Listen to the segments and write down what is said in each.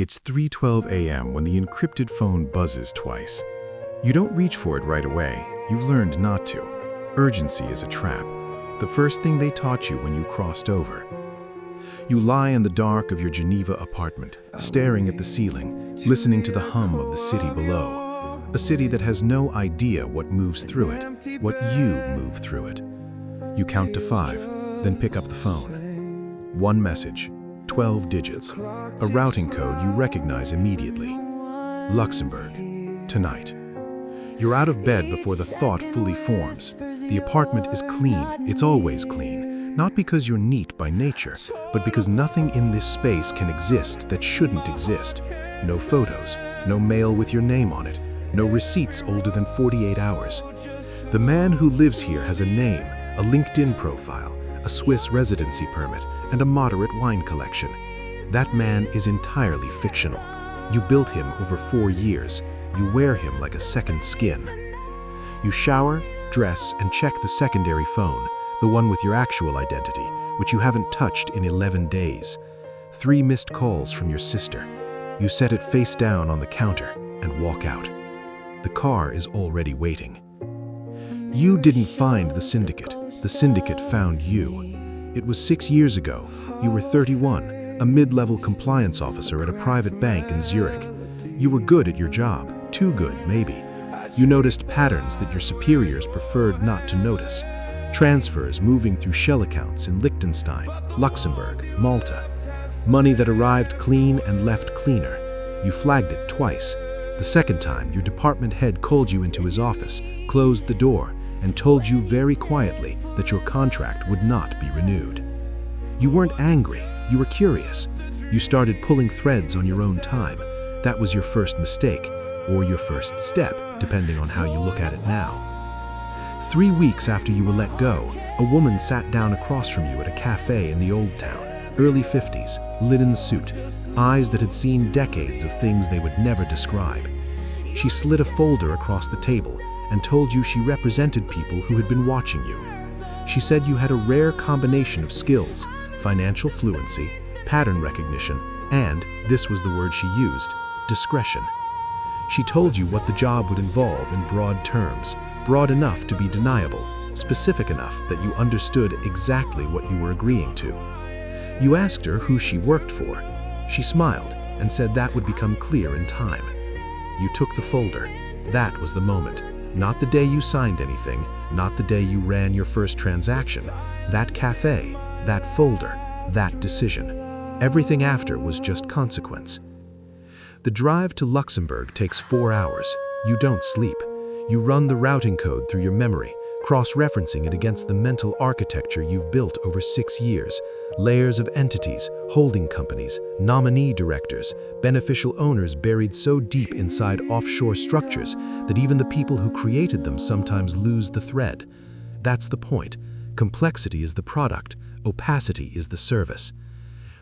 It's 3:12 a.m. when the encrypted phone buzzes twice. You don't reach for it right away. You've learned not to. Urgency is a trap. The first thing they taught you when you crossed over. You lie in the dark of your Geneva apartment, staring at the ceiling, listening to the hum of the city below. A city that has no idea what moves through it, what you move through it. You count to 5, then pick up the phone. One message, 12 digits, a routing code you recognize immediately. Luxembourg, tonight. You're out of bed before the thought fully forms. The apartment is clean, it's always clean. Not because you're neat by nature, but because nothing in this space can exist that shouldn't exist. No photos, no mail with your name on it, no receipts older than 48 hours. The man who lives here has a name, a LinkedIn profile, a Swiss residency permit, and a moderate wine collection. That man is entirely fictional. You built him over 4 years. You wear him like a second skin. You shower, dress, and check the secondary phone, the one with your actual identity, which you haven't touched in 11 days. 3 missed calls from your sister. You set it face down on the counter and walk out. The car is already waiting. You didn't find the Syndicate. The Syndicate found you. It was 6 years ago. You were 31, a mid-level compliance officer at a private bank in Zurich. You were good at your job, too good, maybe. You noticed patterns that your superiors preferred not to notice. Transfers moving through shell accounts in Liechtenstein, Luxembourg, Malta. Money that arrived clean and left cleaner. You flagged it twice. The second time, your department head called you into his office, closed the door, and told you very quietly that your contract would not be renewed. You weren't angry, you were curious. You started pulling threads on your own time. That was your first mistake, or your first step, depending on how you look at it now. 3 weeks after you were let go, a woman sat down across from you at a cafe in the Old Town, early 50s, linen suit, eyes that had seen decades of things they would never describe. She slid a folder across the table and told you she represented people who had been watching you. She said you had a rare combination of skills, financial fluency, pattern recognition, and, this was the word she used, discretion. She told you what the job would involve in broad terms, broad enough to be deniable, specific enough that you understood exactly what you were agreeing to. You asked her who she worked for. She smiled and said that would become clear in time. You took the folder. That was the moment. Not the day you signed anything, not the day you ran your first transaction. That cafe, that folder, that decision. Everything after was just consequence. The drive to Luxembourg takes 4 hours. You don't sleep. You run the routing code through your memory, cross-referencing it against the mental architecture you've built over 6 years. Layers of entities, holding companies, nominee directors, beneficial owners buried so deep inside offshore structures that even the people who created them sometimes lose the thread. That's the point. Complexity is the product, opacity is the service.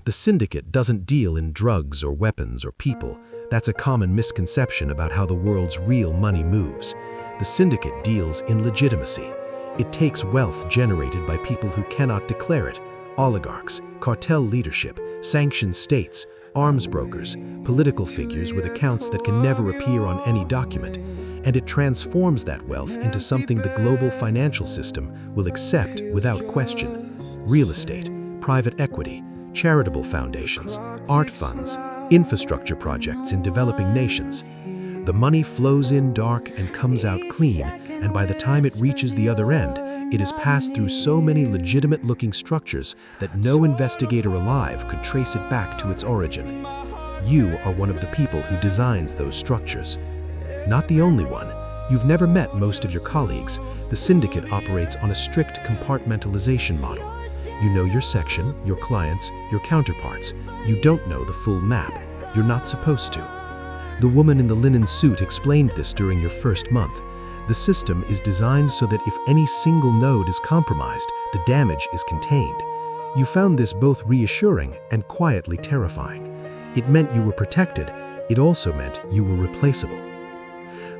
The Syndicate doesn't deal in drugs or weapons or people. That's a common misconception about how the world's real money moves. The Syndicate deals in legitimacy. It takes wealth generated by people who cannot declare it. Oligarchs, cartel leadership, sanctioned states, arms brokers, political figures with accounts that can never appear on any document. And it transforms that wealth into something the global financial system will accept without question. Real estate, private equity, charitable foundations, art funds, infrastructure projects in developing nations. The money flows in dark and comes out clean, and by the time it reaches the other end, it is passed through so many legitimate-looking structures that no investigator alive could trace it back to its origin. You are one of the people who designs those structures. Not the only one. You've never met most of your colleagues. The Syndicate operates on a strict compartmentalization model. You know your section, your clients, your counterparts. You don't know the full map. You're not supposed to. The woman in the linen suit explained this during your first month. The system is designed so that if any single node is compromised, the damage is contained. You found this both reassuring and quietly terrifying. It meant you were protected. It also meant you were replaceable.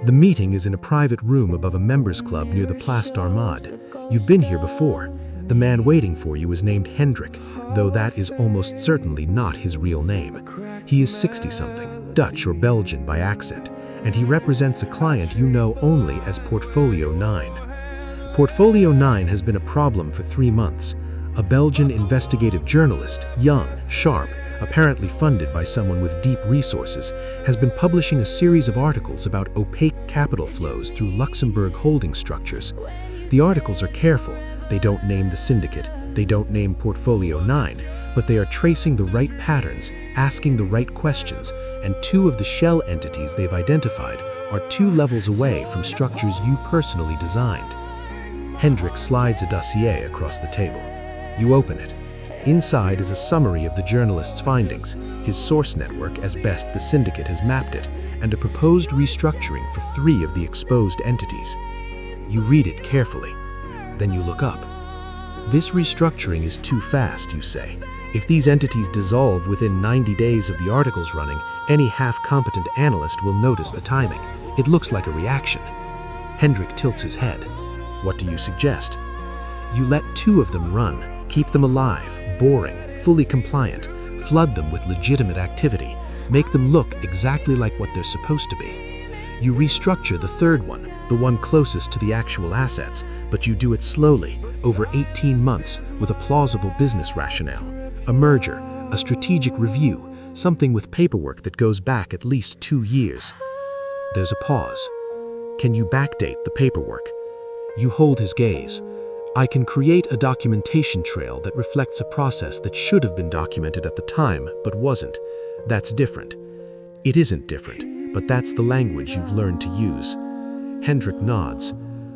The meeting is in a private room above a members club near the Place d'Armade. You've been here before. The man waiting for you is named Hendrik, though that is almost certainly not his real name. He is 60-something, Dutch or Belgian by accent, and he represents a client you know only as Portfolio 9. Portfolio 9 has been a problem for 3 months. A Belgian investigative journalist, young, sharp, apparently funded by someone with deep resources, has been publishing a series of articles about opaque capital flows through Luxembourg holding structures. The articles are careful. They don't name the Syndicate, they don't name Portfolio 9, but they are tracing the right patterns, asking the right questions, and 2 of the shell entities they've identified are 2 levels away from structures you personally designed. Hendrik slides a dossier across the table. You open it. Inside is a summary of the journalist's findings, his source network as best the Syndicate has mapped it, and a proposed restructuring for 3 of the exposed entities. You read it carefully. Then you look up. This restructuring is too fast, you say. If these entities dissolve within 90 days of the articles running, any half-competent analyst will notice the timing. It looks like a reaction. Hendrik tilts his head. What do you suggest? You let 2 of them run, keep them alive, boring, fully compliant, flood them with legitimate activity, make them look exactly like what they're supposed to be. You restructure the 3rd one, the one closest to the actual assets, but you do it slowly, over 18 months, with a plausible business rationale. A merger, a strategic review, something with paperwork that goes back at least 2 years. There's a pause. Can you backdate the paperwork? You hold his gaze. I can create a documentation trail that reflects a process that should have been documented at the time, but wasn't. That's different. It isn't different, but that's the language you've learned to use. Hendrik nods.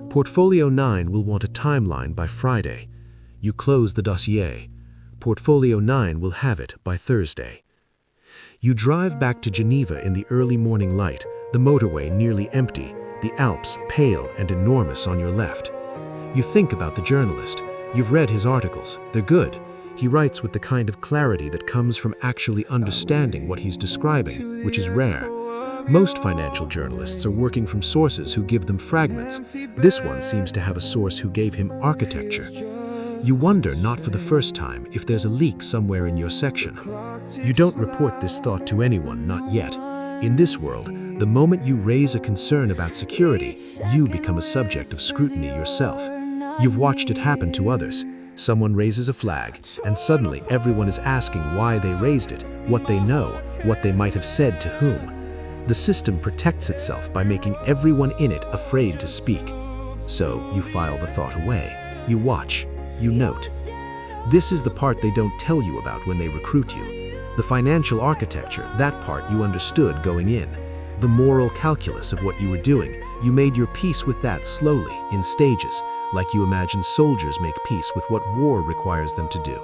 Portfolio 9 will want a timeline by Friday. You close the dossier. Portfolio 9 will have it by Thursday. You drive back to Geneva in the early morning light, the motorway nearly empty, the Alps pale and enormous on your left. You think about the journalist. You've read his articles. They're good. He writes with the kind of clarity that comes from actually understanding what he's describing, which is rare. Most financial journalists are working from sources who give them fragments. This one seems to have a source who gave him architecture. You wonder, not for the first time, if there's a leak somewhere in your section. You don't report this thought to anyone, not yet. In this world, the moment you raise a concern about security, you become a subject of scrutiny yourself. You've watched it happen to others. Someone raises a flag, and suddenly everyone is asking why they raised it, what they know, what they might have said to whom. The system protects itself by making everyone in it afraid to speak. So you file the thought away. You watch. You note. This is the part they don't tell you about when they recruit you. The financial architecture, that part you understood going in. The moral calculus of what you were doing, you made your peace with that slowly, in stages, like you imagine soldiers make peace with what war requires them to do.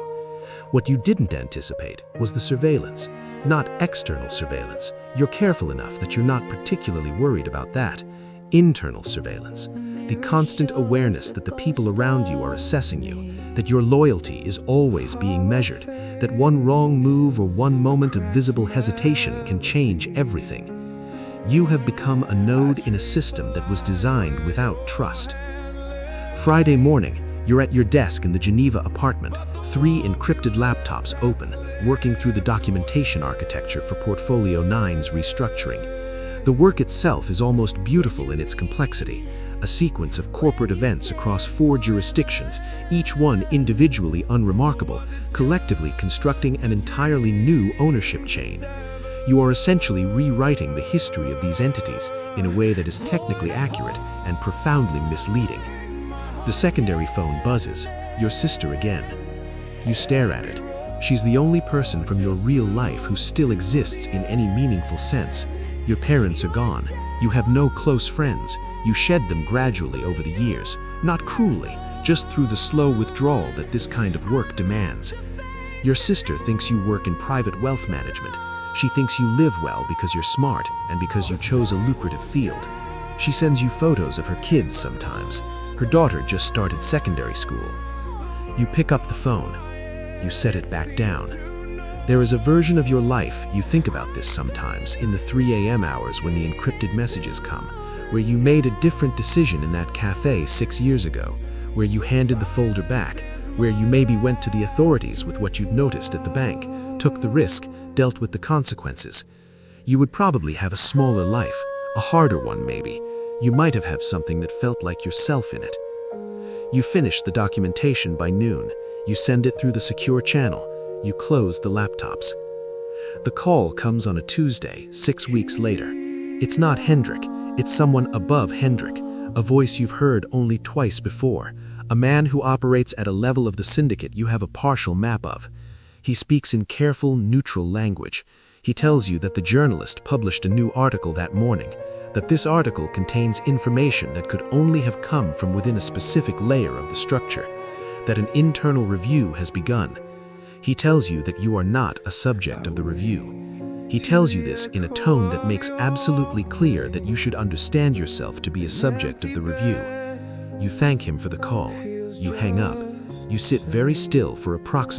What you didn't anticipate was the surveillance, not external surveillance. You're careful enough that you're not particularly worried about that. Internal surveillance. The constant awareness that the people around you are assessing you, that your loyalty is always being measured, that one wrong move or one moment of visible hesitation can change everything. You have become a node in a system that was designed without trust. Friday morning, you're at your desk in the Geneva apartment, 3 encrypted laptops open, working through the documentation architecture for Portfolio 9's restructuring. The work itself is almost beautiful in its complexity, a sequence of corporate events across 4 jurisdictions, each one individually unremarkable, collectively constructing an entirely new ownership chain. You are essentially rewriting the history of these entities in a way that is technically accurate and profoundly misleading. The secondary phone buzzes, your sister again. You stare at it. She's the only person from your real life who still exists in any meaningful sense. Your parents are gone. You have no close friends. You shed them gradually over the years, not cruelly, just through the slow withdrawal that this kind of work demands. Your sister thinks you work in private wealth management. She thinks you live well because you're smart and because you chose a lucrative field. She sends you photos of her kids sometimes. Her daughter just started secondary school. You pick up the phone. You set it back down. There is a version of your life, you think about this sometimes, in the 3 a.m. hours when the encrypted messages come, where you made a different decision in that cafe 6 years ago, where you handed the folder back, where you maybe went to the authorities with what you'd noticed at the bank, took the risk, dealt with the consequences. You would probably have a smaller life, a harder one maybe. You might have something that felt like yourself in it. You finish the documentation by noon. You send it through the secure channel. You close the laptops. The call comes on a Tuesday, 6 weeks later. It's not Hendrik, it's someone above Hendrik, a voice you've heard only twice before, a man who operates at a level of the syndicate you have a partial map of. He speaks in careful, neutral language. He tells you that the journalist published a new article that morning, that this article contains information that could only have come from within a specific layer of the structure, that an internal review has begun. He tells you that you are not a subject of the review. He tells you this in a tone that makes absolutely clear that you should understand yourself to be a subject of the review. You thank him for the call. You hang up. You sit very still for approximately